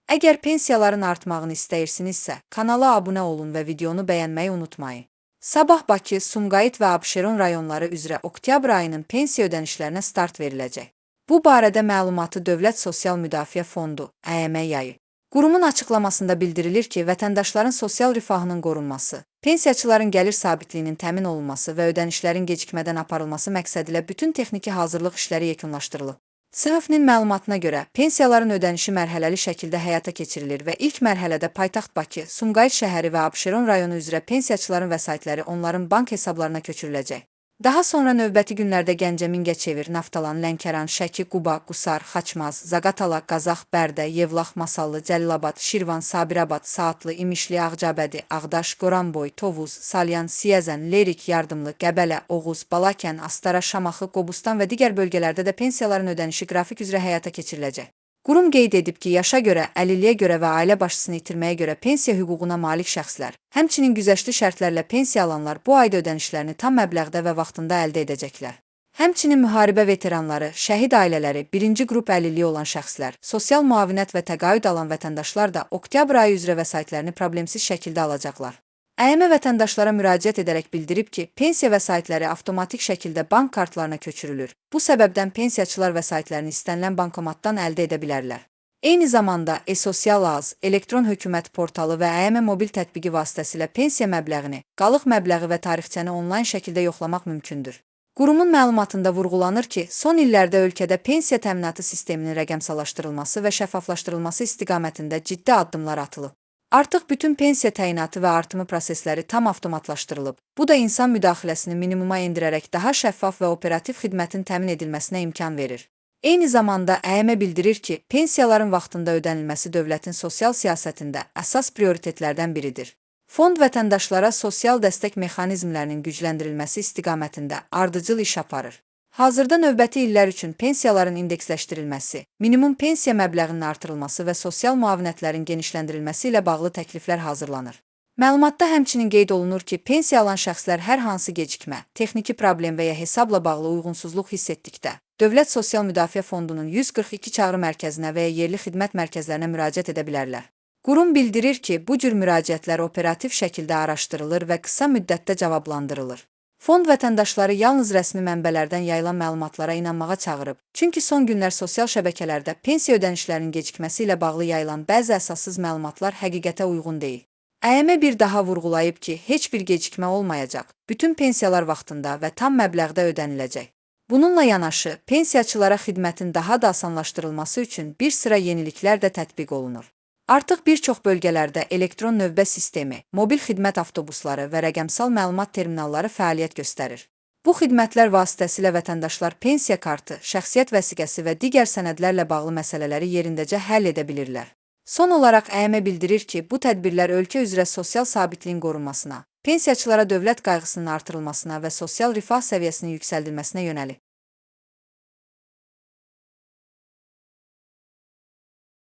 Əgər pensiyaların artmağını istəyirsinizsə, kanala abunə olun və videonu bəyənməyi unutmayın. Sabah Bakı, Sumqayıt və Abşeron rayonları üzrə oktyabr ayının pensiya ödənişlərinə start veriləcək. Bu barədə məlumatı Dövlət Sosial Müdafiə Fondu (ƏYM) yayıb. Qurumun açıqlamasında bildirilir ki, vətəndaşların sosial rifahının qorunması, pensiyaçıların gəlir sabitliyinin təmin olunması və ödənişlərin gecikmədən aparılması məqsədilə bütün texniki hazırlıq işləri yekunlaşdırılıb. Sınıfın məlumatına görə, pensiyaların ödənişi mərhələli şəkildə həyata keçirilir və ilk mərhələdə paytaxt Bakı, Sumqayıt şəhəri və Abşeron rayonu üzrə pensiyaçıların vəsaitləri onların bank hesablarına köçürüləcək. Daha sonra növbəti günlərdə Gəncə, Mingəçevir, Naftalan, Lənkəran, Şəki, Quba, Qusar, Xaçmaz, Zaqatala, Qazax, Bərdə, Yevlax, Masallı, Cəlilabad, Şirvan, Sabirabad, Saatlı, İmişli, Ağcabədi, Ağdaş, Goranboy, Tovuz, Salyan, Siyəzən, Lerik, Yardımlı, Qəbələ, Oğuz, Balakən, Astara, Şamaxı, Qobustan və digər bölgələrdə də pensiyaların ödənişi qrafik üzrə həyata keçiriləcək. Qurum qeyd edib ki, yaşa görə, əlilliyə görə və ailə başçısını itirməyə görə pensiya hüququna malik şəxslər, həmçinin güzəştli şərtlərlə pensiya alanlar bu ayda ödənişlərini tam məbləğdə və vaxtında əldə edəcəklər. Həmçinin müharibə veteranları, şəhid ailələri, birinci qrup əlilliyi olan şəxslər, sosial müavinət və təqaüd alan vətəndaşlar da oktyabr ayı üzrə vəsaitlərini problemsiz şəkildə alacaqlar. ƏYM vətəndaşlara müraciət edərək bildirib ki, pensiya vəsaitləri avtomatik şəkildə bank kartlarına köçürülür. Bu səbəbdən pensiyaçılar vəsaitlərini istənilən bankomatdan əldə edə bilərlər. Eyni zamanda e-Sosial AZ, elektron hökumət portalı və ƏYM mobil tətbiqi vasitəsilə pensiya məbləğini, qalıq məbləği və tarixçəni onlayn şəkildə yoxlamaq mümkündür. Qurumun məlumatında vurğulanır ki, son illərdə ölkədə pensiya təminatı sisteminin rəqəmsallaşdırılması və şəffaflaşdırılması istiqamətində ciddi addımlar atılıb. Artıq bütün pensiya təyinatı və artımı prosesləri tam avtomatlaşdırılıb. Bu da insan müdaxiləsini minimuma endirərək daha şəffaf və operativ xidmətin təmin edilməsinə imkan verir. Eyni zamanda ƏYM bildirir ki, pensiyaların vaxtında ödənilməsi dövlətin sosial siyasətində əsas prioritetlərdən biridir. Fond vətəndaşlara sosial dəstək mexanizmlərinin gücləndirilməsi istiqamətində ardıcıl iş aparır. Hazırda növbəti illər üçün pensiyaların indeksləşdirilməsi, minimum pensiya məbləğinin artırılması və sosial müavinətlərin genişləndirilməsi ilə bağlı təkliflər hazırlanır. Məlumatda həmçinin qeyd olunur ki, pensiya alan şəxslər hər hansı gecikmə, texniki problem və ya hesabla bağlı uyğunsuzluq hiss etdikdə, Dövlət Sosial Müdafiə Fondunun 142 çağrı mərkəzinə və ya yerli xidmət mərkəzlərinə müraciət edə bilərlər. Qurum bildirir ki, bu cür müraciətlər operativ şəkildə araşdırılır və qısa müddətdə cavablandırılır. Fond vətəndaşları yalnız rəsmi mənbələrdən yayılan məlumatlara inanmağa çağırıb, çünki son günlər sosial şəbəkələrdə pensiya ödənişlərinin gecikməsi ilə bağlı yayılan bəzi əsassız məlumatlar həqiqətə uyğun deyil. ƏYM bir daha vurğulayıb ki, heç bir gecikmə olmayacaq, bütün pensiyalar vaxtında və tam məbləğdə ödəniləcək. Bununla yanaşı, pensiyaçılara xidmətin daha da asanlaşdırılması üçün bir sıra yeniliklər də tətbiq olunur. Artıq bir çox bölgələrdə elektron növbə sistemi, mobil xidmət avtobusları və rəqəmsal məlumat terminalları fəaliyyət göstərir. Bu xidmətlər vasitəsilə vətəndaşlar pensiya kartı, şəxsiyyət vəsiqəsi və digər sənədlərlə bağlı məsələləri yerindəcə həll edə bilirlər. Son olaraq ƏYM bildirir ki, bu tədbirlər ölkə üzrə sosial sabitliyin qorunmasına, pensiyaçılara dövlət qayğısının artırılmasına və sosial rifah səviyyəsinin yüksəldilməsinə yönəlib.